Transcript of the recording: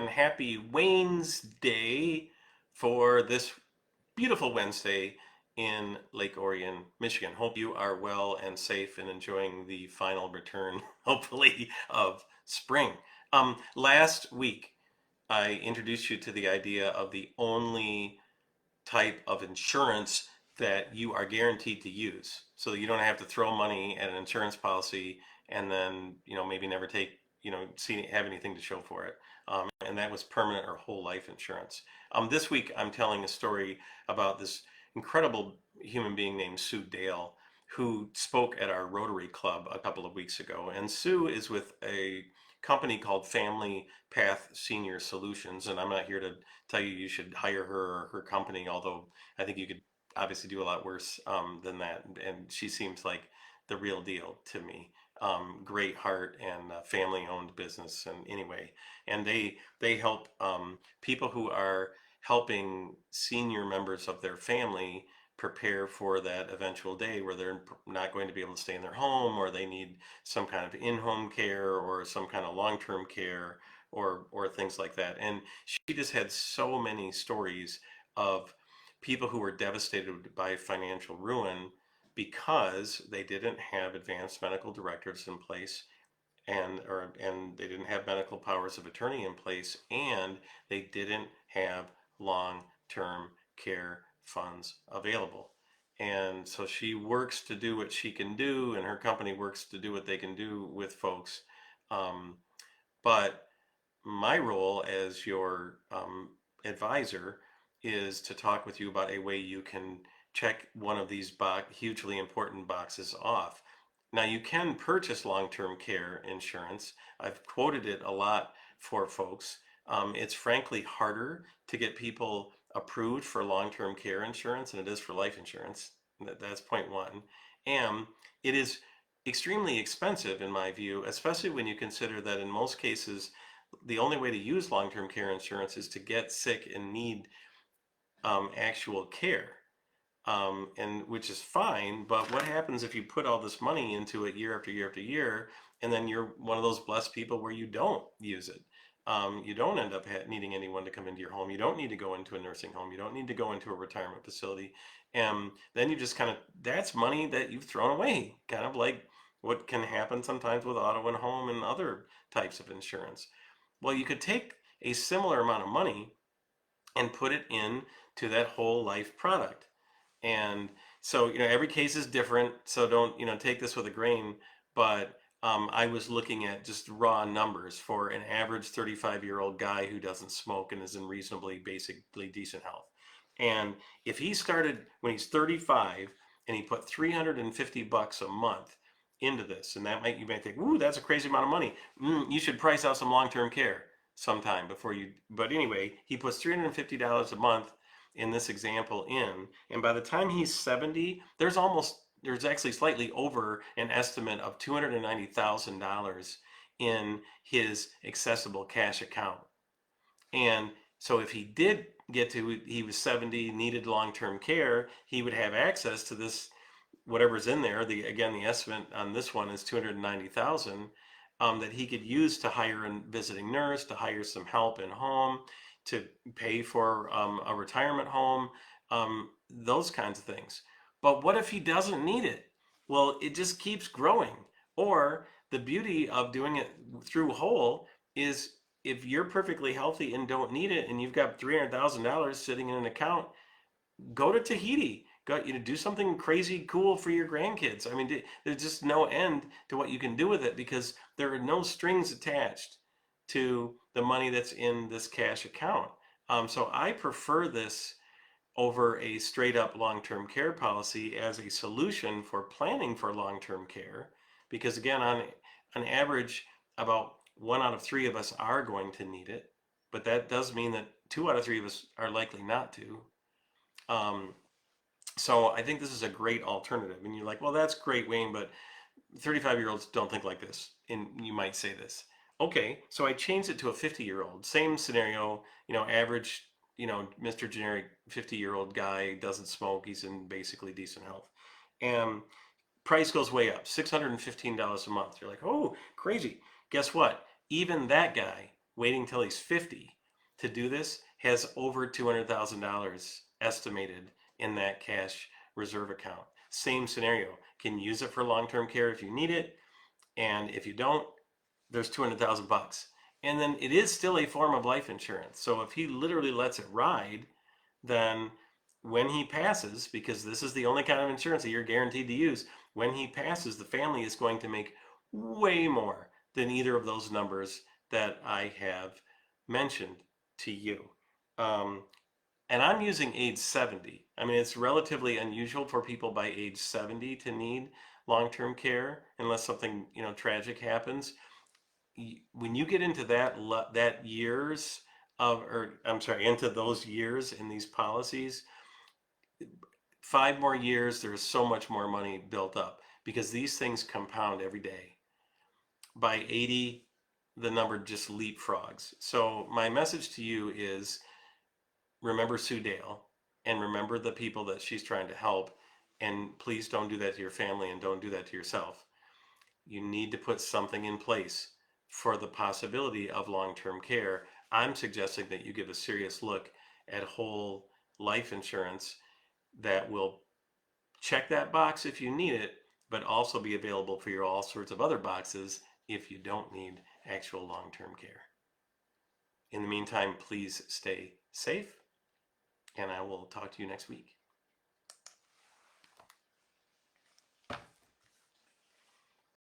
and happy Wednesday for this beautiful Wednesday in Lake Orion, Michigan. Hope you are well and safe and enjoying the final return, hopefully, of spring. Last week, I introduced you to the idea of the only type of insurance that you are guaranteed to use, so that you don't have to throw money at an insurance policy and then maybe never take have anything to show for it. And that was permanent or whole life insurance. This week I'm telling a story about this incredible human being named Sue Dale, who spoke at our Rotary Club a couple of weeks ago. And Sue is with a company called Family Path Senior Solutions, and I'm not here to tell you you should hire her or her company, although I think you could obviously do a lot worse than that. And she seems like the real deal to me. Great heart and family-owned business, and anyway, and they help people who are helping senior members of their family prepare for that eventual day where they're not going to be able to stay in their home, or they need some kind of in-home care or some kind of long-term care, or things like that. And she just had so many stories of people who were devastated by financial ruin because they didn't have advanced medical directives in place, and they didn't have medical powers of attorney in place, and they didn't have long-term care funds available. And so she works to do what she can do, and her company works to do what they can do with folks. But my role as your advisor is to talk with you about a way you can check one of these hugely important boxes off. Now, you can purchase long-term care insurance. I've quoted it a lot for folks. It's frankly harder to get people approved for long-term care insurance than it is for life insurance. That's point one. And it is extremely expensive in my view, especially when you consider that in most cases, the only way to use long-term care insurance is to get sick and need actual care, and which is fine. But what happens if you put all this money into it year after year after year, and then you're one of those blessed people where you don't use it? You don't end up needing anyone to come into your home. You don't need to go into a nursing home. You don't need to go into a retirement facility. And then you just that's money that you've thrown away, kind of like what can happen sometimes with auto and home and other types of insurance. Well, you could take a similar amount of money and put it in to that whole life product. And so, every case is different, so don't, take this with a grain, but I was looking at just raw numbers for an average 35-year-old guy who doesn't smoke and is in reasonably, basically decent health. And if he started when he's 35 and he put $350 a month into this, and you might think, ooh, that's a crazy amount of money. You should price out some long-term care sometime before you, but anyway, he puts $350 a month in this example and by the time he's 70, there's actually slightly over an estimate of $290,000 in his accessible cash account. And so if he was 70, needed long-term care, he would have access to this, whatever's in there. The estimate on this one is 290,000, that he could use to hire a visiting nurse, to hire some help in home, to pay for a retirement home, those kinds of things. But what if he doesn't need it? Well, it just keeps growing. Or the beauty of doing it through whole is, if you're perfectly healthy and don't need it, and you've got $300,000 sitting in an account, go to Tahiti. Go, do something crazy cool for your grandkids. I mean, there's just no end to what you can do with it, because there are no strings attached to the money that's in this cash account. So I prefer this over a straight up long-term care policy as a solution for planning for long-term care, because again, on average, about 1 out of 3 of us are going to need it, but that does mean that 2 out of 3 of us are likely not to. So I think this is a great alternative. And you're like, well, that's great, Wayne, but 35-year-olds don't think like this. And you might say this. Okay, so I changed it to a 50-year-old. Same scenario, average, Mr. Generic 50-year-old guy, doesn't smoke, he's in basically decent health. And price goes way up, $615 a month. You're like, oh, crazy. Guess what? Even that guy waiting till he's 50 to do this has over $200,000 estimated in that cash reserve account. Same scenario. Can use it for long-term care if you need it, and if you don't, there's 200,000 bucks. And then it is still a form of life insurance. So if he literally lets it ride, then when he passes, because this is the only kind of insurance that you're guaranteed to use, when he passes, the family is going to make way more than either of those numbers that I have mentioned to you. Um, and I'm using age 70. I mean, it's relatively unusual for people by age 70 to need long-term care unless something, tragic happens. When you get into that years of, or I'm sorry, into those years in these policies, 5 more years, there's so much more money built up because these things compound every day. By 80, the number just leapfrogs. So my message to you is remember Sue Dale and remember the people that she's trying to help. And please don't do that to your family and don't do that to yourself. You need to put something in place for the possibility of long-term care. I'm suggesting that you give a serious look at whole life insurance that will check that box if you need it, but also be available for your all sorts of other boxes if you don't need actual long-term care. In the meantime, please stay safe, and I will talk to you next week.